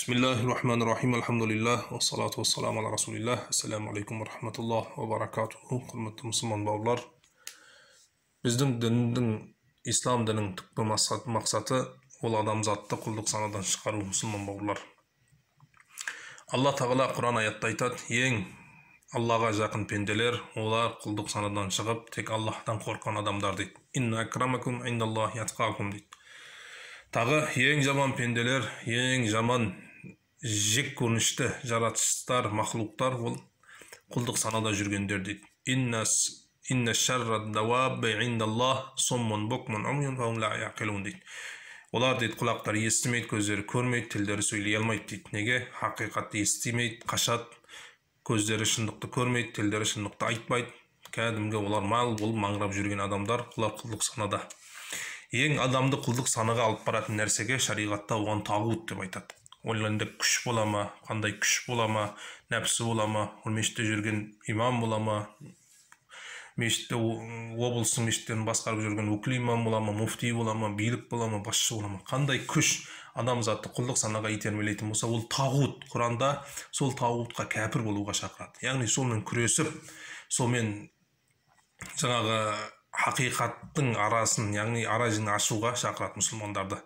Bismillahirrahmanirrahim. Elhamdülillah. Ve salatu ve selamu ala Resulillah. Esselamu aleyküm ve rahmetullah ve barakatuhu. Hürmetli Müslüman bağlar. Bizдің dinin, İslam dininin tüpkü maksatı ol adamzatты құлдық санадан шығару Müslüman bağlar. Allah Teala Kur'an ayette aytады, ең Allah'a жақын пенделер, олар құлдық санадан шығып, тек Allah'tan қорққан адамдар дейді. Инна акрамакум индаллахи атқакум дейді. Тағы ең жаман пенделер, ең жаман жек көрінішті жаратылыстар, мақлуқтар ол құлдық санада жүргендер дейді. Инна шарра давабби индаллах суммун букмун умюн фахум ла яқилун дейді. Олар дейді құлақтары естімейді, көздері көрмейді, тілдері сөйлей алмайды дейді. Неге? Хақиқатты естімейді, қашады, көздері шындықты көрмейді, тілдері шындықты айтпайды. Кәдімгі олар мал болып маңырап жүрген адамдар, олар құлдық санада. Ең адамды құлдық санаға алып баратын нәрсеге шариғатта оған тағут деп айтады. Ол енді күш бола ма, қандай күш бола ма, нәпсі бола ма, ол мешітте жүрген имам бола ма, мешітте облыстың мешіттерін басқарып жүрген өкіл имам бола ма, муфти бола ма, билік бола ма, басшы бола ма, қандай күш адамзатты құлдық санаға итермелейтін болса, ол тағут. Құранда сол тағутқа кәпір болуға шақырады. Яғни сонымен күресіп, сонымен жаңағы хақиқаттың арасын, яғни аражын ашуға шақырады мұсылмандарды.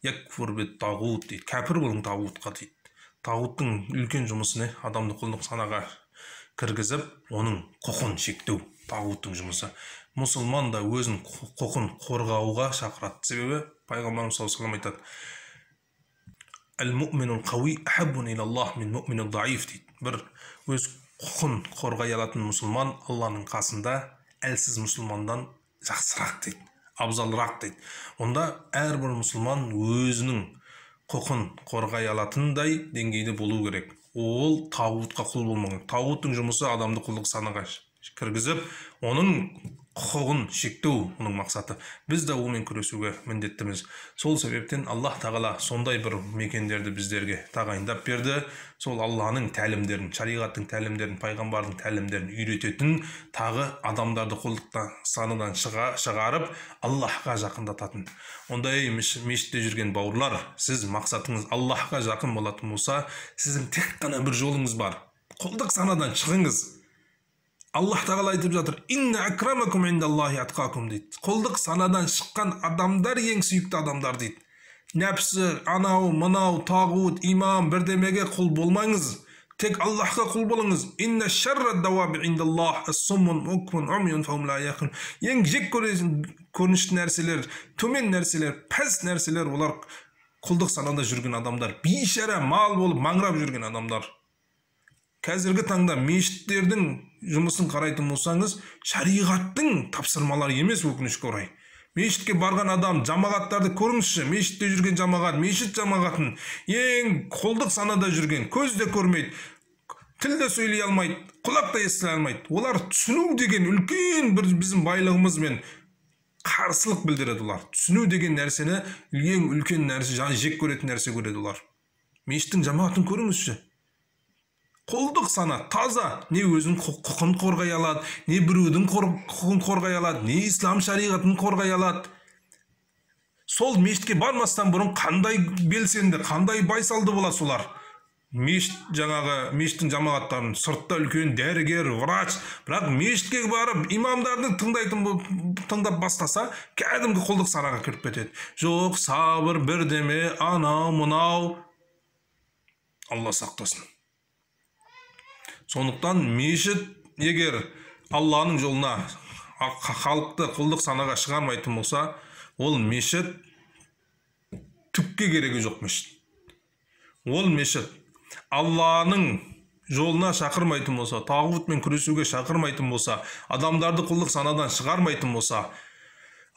Якфур бит тағут дейді. Кәпір болың тағутқа дейді. Тағуттың үлкен жұмысы не? Адамды құлдық санаға кіргізіп, оның құқын шектеу. Тағуттың жұмысы. Мұсылман да өзін құқын қорғауға шақырады. Себебі пайғамбарымыз саллаллаху алейхи ва саллям айтады: «Әл-муъминул қауи ахаббу илаллах мин муъминид даиф» дейді. Бір өз құқын қорғай алатын мұсылман Алланың қасында әлсіз мұсылмандан жақсырақ дейді, абзалырақ дейді. Онда әрбір мұсылман өзінің құқын қорғай алатындай деңгейде болу керек. Ол тағутқа құл болмау. Тағуттың жұмысы адамды құлдық санаға кіргізіп, оның құқығын шектеу оның мақсаты. Біз де онымен күресуге міндеттіміз. Сол себептен Аллах Тағала сондай бір мекендерді біздерге тағайындап берді. Сол Алланың тәлімдерін, шариғаттың тәлімдерін, пайғамбардың тәлімдерін үйрететін, тағы адамдарды құлдық санадан шығарып, Аллахқа жақындататын. Ондай мешітте жүрген бауырлар, сіз мақсатыңыз Аллахқа жақын болатын болса, сіздің тек қана бір жолыңыз бар. Құлдық санадан шығыңыз. Аллах Тағала айтып жатыр: «Инна акрамакум индаллахи атқакум» дейді. Құлдық санадан шыққан адамдар ең сүйікті адамдар дейді. Нәпсі, анау, мынау, тағут, имам, бірдемеге құл болмаңыз. Тек Аллахқа құл болыңыз. Инна шарра даваби индаллах ас-суммун букмун умюн фахум ла яқилун. Ең жек көрінішті нәрселер, төмен нәрселер, пәс нәрселер, олар құлдық санада жүрген адамдар. Бейшара мал болып маңырап жүрген адамдар. Қазіргі таңда мешіттердің жұмысын қарайтын болсаңыз, шариғаттың тапсырмалары емес, өкінішке орай. Мешітке барған адам, жамағаттарды көріңізші, мешітте жүрген жамағат, мешіт жамағатын ең құлдық санада жүрген, көз де көрмейді, тіл де сөйлей алмайды, құлақ та ести алмайды. Олар түсіну деген үлкен бір біздің байлығымызбен қарсылық білдіреді олар. Түсіну деген нәрсені ең үлкен нәрсе, жек көретін нәрсе көреді олар. Мешіттің жамағатын көріңізші. Құлдық сана таза, не өзінің құқын қорғай алады, не біреудің құқын қорғай алады, не ислам шариғатын қорғай алады. Сол мешітке бармастан бұрын қандай белсенді, қандай байсалды болады солар. Мешіттің жамағаттарын сыртта үлкен дәрігер, врач, бірақ мешітке барып имамдарды тыңдап бастаса, кәдімгі құлдық санаға кіріп кетеді. Жоқ, сабыр, бірдеме, анау, мынау. Алла сақтасын. Сондықтан мешіт егер Алланың жолына халықты құлдық санаға шығармайтын болса, ол мешіт түкке керегі жоқ мешіт. Ол мешіт Алланың жолына шақырмайтын болса, тағутпен күресуге шақырмайтын болса, адамдарды құлдық санадан шығармайтын болса,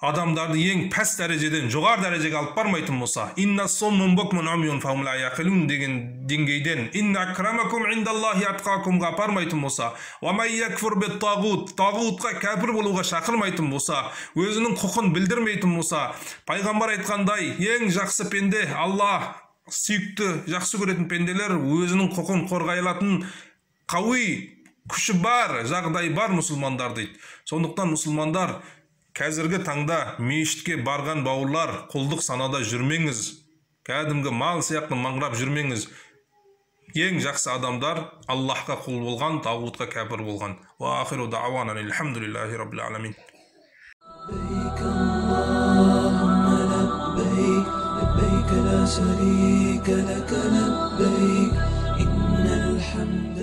адамдарды ең пәс дәрежеден жоғар дәрежеге алып бармайтын болса, инна суммун букмун умюн фахум ла яқилун деген деңгейден инна акрамакум индаллахи атқакумға апармайтын болса, ва ман якфур бит тағут, тағутқа кәпір болуға шақырмайтын болса, өзінің құқын білдірмейтін болса, пайғамбар айтқандай, ең жақсы пенде, Алла сүйікті, жақсы көретін пенделер өзінің құқын қорғай алатын қауи, күші бар, жағдай бар мұсылмандар дейді. Сондықтан мұсылмандар қазіргі таңда мешітке барған бауырлар құлдық санада жүрмеңіз. Кәдімгі мал сияқты маңырап жүрмеңіз. Ең жақсы адамдар Аллахқа құл болған, тағутқа кәпір болған. Ва ахиру дa'вана алхамдулиллахи раббил аламин. لبيك اللهم لبيك لبيك لا شريك لك لبيك إن الحمد